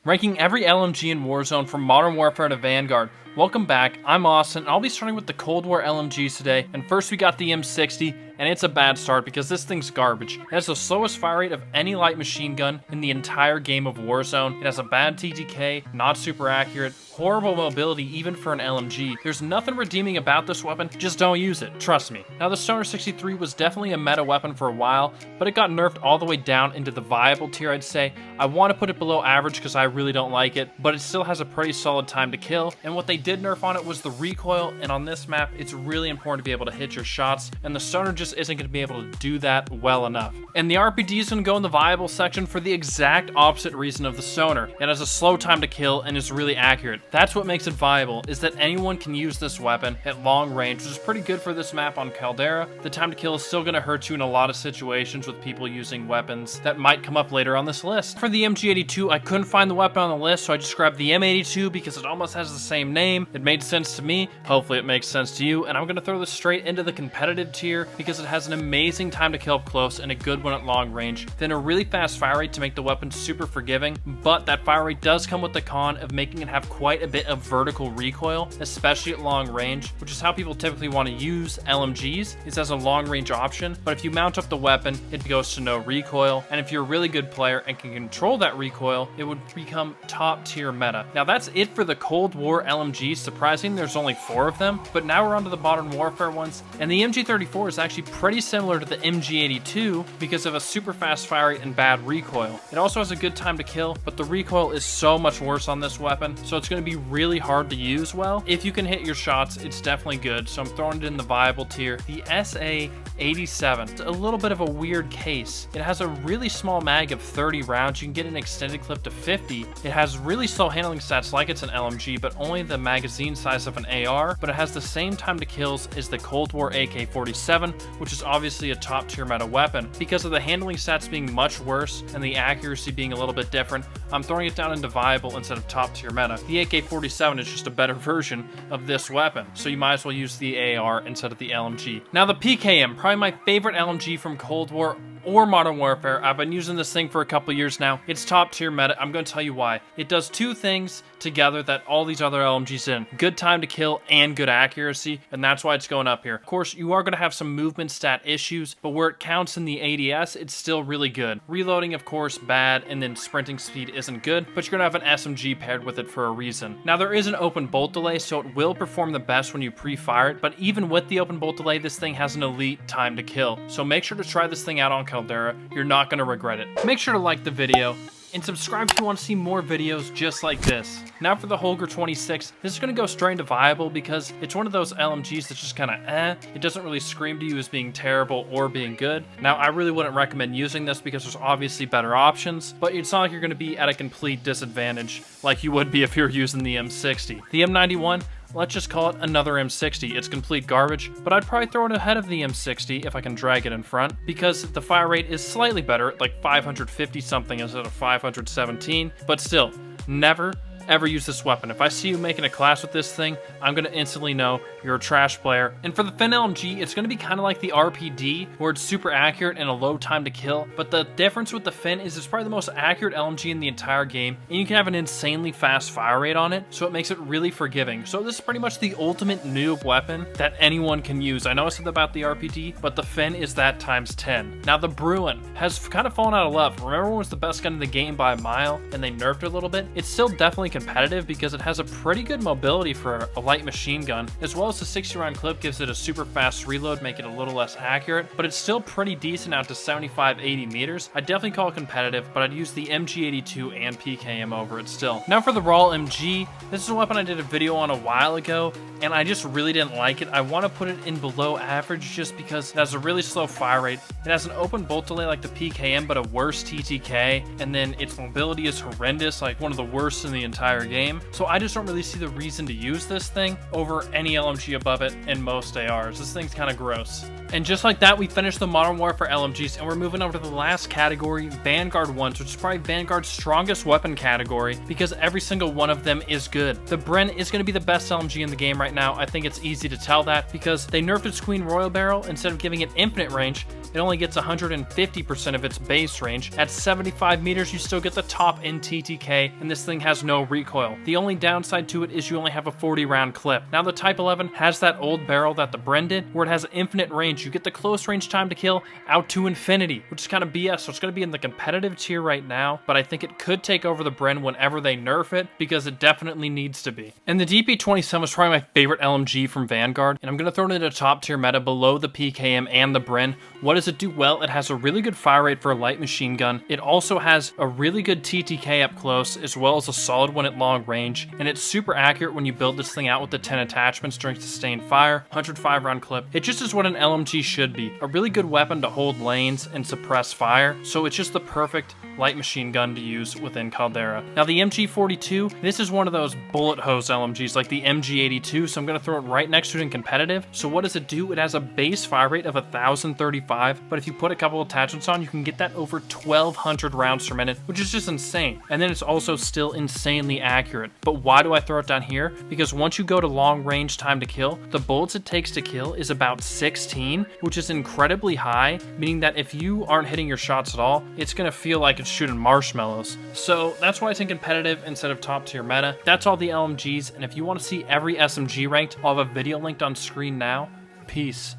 ranking every LMG in Warzone from Modern Warfare to Vanguard. Welcome back, I'm Austin, and I'll be starting with the Cold War LMGs today, and first we got the M60, and it's a bad start because this thing's garbage. It has the slowest fire rate of any light machine gun in the entire game of Warzone. It has a bad TTK, not super accurate, horrible mobility even for an LMG. There's nothing redeeming about this weapon, just don't use it, trust me. Now the Stoner 63 was definitely a meta weapon for a while, but it got nerfed all the way down into the viable tier, I'd say. I want to put it below average because I really don't like it, but it still has a pretty solid time to kill, and what they did nerf on it was the recoil, and on this map it's really important to be able to hit your shots, and the Stoner just isn't going to be able to do that well enough. And the RPG is going to go in the viable section for the exact opposite reason of the Stoner. It has a slow time to kill and is really accurate. That's what makes it viable, is that anyone can use this weapon at long range, which is pretty good for this map on Caldera. The time to kill is still going to hurt you in a lot of situations with people using weapons that might come up later on this list. For the MG82, I couldn't find the weapon on the list, so I just grabbed the M82 because it almost has the same name. It made sense to me, hopefully it makes sense to you, and I'm going to throw this straight into the competitive tier because it has an amazing time to kill up close and a good one at long range, then a really fast fire rate to make the weapon super forgiving, but that fire rate does come with the con of making it have quite a bit of vertical recoil, especially at long range, which is how people typically want to use LMGs, is as a long range option, but if you mount up the weapon, it goes to no recoil, and if you're a really good player and can control that recoil, it would become top tier meta. Now that's it for the Cold War LMGs. Surprising there's only 4 of them, but now we're on to the Modern Warfare ones, and the MG34 is actually pretty similar to the MG82 because of a super fast fire rate and bad recoil. It also has a good time to kill, but the recoil is so much worse on this weapon, so it's going to be really hard to use well. If you can hit your shots, it's definitely good, so I'm throwing it in the viable tier. The SA87, it's a little bit of a weird case. It has a really small mag of 30 rounds. You can get an extended clip to 50. It has really slow handling stats like it's an LMG, but only the magazine size of an AR, but it has the same time to kills as the Cold War AK-47, which is obviously a top tier meta weapon. Because of the handling stats being much worse and the accuracy being a little bit different, I'm throwing it down into viable instead of top tier meta. The AK-47 is just a better version of this weapon, so you might as well use the AR instead of the LMG. Now the PKM, probably my favorite LMG from Cold War or Modern Warfare. I've been using this thing for a couple years now. It's top tier meta. I'm going to tell you why. It does 2 things together that all these other LMGs didn't. Good time to kill and good accuracy, and that's why it's going up here. Of course, you are going to have some movement stat issues, but where it counts in the ADS, it's still really good. Reloading, of course, bad, and then sprinting speed isn't good, but you're going to have an SMG paired with it for a reason. Now, there is an open bolt delay, so it will perform the best when you pre-fire it, but even with the open bolt delay, this thing has an elite time to kill. So make sure to try this thing out on Caldera. You're not going to regret it. Make sure to like the video and subscribe if you want to see more videos just like this. Now for the Holger 26, this is going to go straight into viable because it's one of those LMGs that's just kind of It doesn't really scream to you as being terrible or being good. Now I really wouldn't recommend using this because there's obviously better options, but it's not like you're going to be at a complete disadvantage like you would be if you're using the M60. The M91, let's just call it another M60. It's complete garbage, but I'd probably throw it ahead of the M60 if I can drag it in front because the fire rate is slightly better at like 550 something instead of 517, but still, never ever use this weapon. If I see you making a class with this thing, I'm going to instantly know you're a trash player. And for the Fin LMG, it's going to be kind of like the RPD, where it's super accurate and a low time to kill, but the difference with the Fin is it's probably the most accurate LMG in the entire game, and you can have an insanely fast fire rate on it, so it makes it really forgiving. So this is pretty much the ultimate noob weapon that anyone can use. I know I said about the RPD, but the Fin is that times 10. Now the Bruen has kind of fallen out of love. Remember when it was the best gun in the game by a mile, and they nerfed it a little bit? It's still definitely competitive because it has a pretty good mobility for a light machine gun, as well as the 60 round clip gives it a super fast reload, making it a little less accurate, but it's still pretty decent out to 75-80 meters. I'd definitely call it competitive, but I'd use the MG82 and PKM over it still. Now for the RAAL MG, this is a weapon I did a video on a while ago, and I just really didn't like it. I want to put it in below average just because it has a really slow fire rate. It has an open bolt delay like the PKM, but a worse TTK, and then its mobility is horrendous, like one of the worst in the entire game. So I just don't really see the reason to use this thing over any LMG above it in most ARs. This thing's kind of gross. And just like that, we finished the Modern Warfare LMGs, and we're moving over to the last category, Vanguard ones, which is probably Vanguard's strongest weapon category because every single one of them is good. The Bren is going to be the best LMG in the game right now. I think it's easy to tell that because they nerfed its Queen Royal Barrel. Instead of giving it infinite range, it only gets 150% of its base range. At 75 meters, you still get the top in TTK, and this thing has no recoil. The only downside to it is you only have a 40 round clip. Now the Type 11 has that old barrel that the Bren did, where it has infinite range. You get the close range time to kill out to infinity, which is kind of BS, so it's going to be in the competitive tier right now, but I think it could take over the Bren whenever they nerf it, because it definitely needs to be. And the DP-27 was probably my favorite LMG from Vanguard, and I'm going to throw it in a top tier meta below the PKM and the Bren. What does it do? Well, it has a really good fire rate for a light machine gun. It also has a really good TTK up close, as well as a solid one at long range, and it's super accurate when you build this thing out with the 10 attachments during sustained fire, 105 round clip. It just is what an LMG should be. A really good weapon to hold lanes and suppress fire, so it's just the perfect light machine gun to use within Caldera. Now the MG42, this is one of those bullet hose LMGs like the MG82, so I'm going to throw it right next to it in competitive. So what does it do? It has a base fire rate of 1035, but if you put a couple attachments on, you can get that over 1200 rounds per minute, which is just insane. And then it's also still insanely accurate. But why do I throw it down here? Because once you go to long range time to kill, the bullets it takes to kill is about 16, which is incredibly high, meaning that if you aren't hitting your shots at all, it's going to feel like it's shooting marshmallows. So that's why it's in competitive instead of top tier meta. That's all the LMGs, and if you want to see every SMG ranked, I'll have a video linked on screen now. Peace.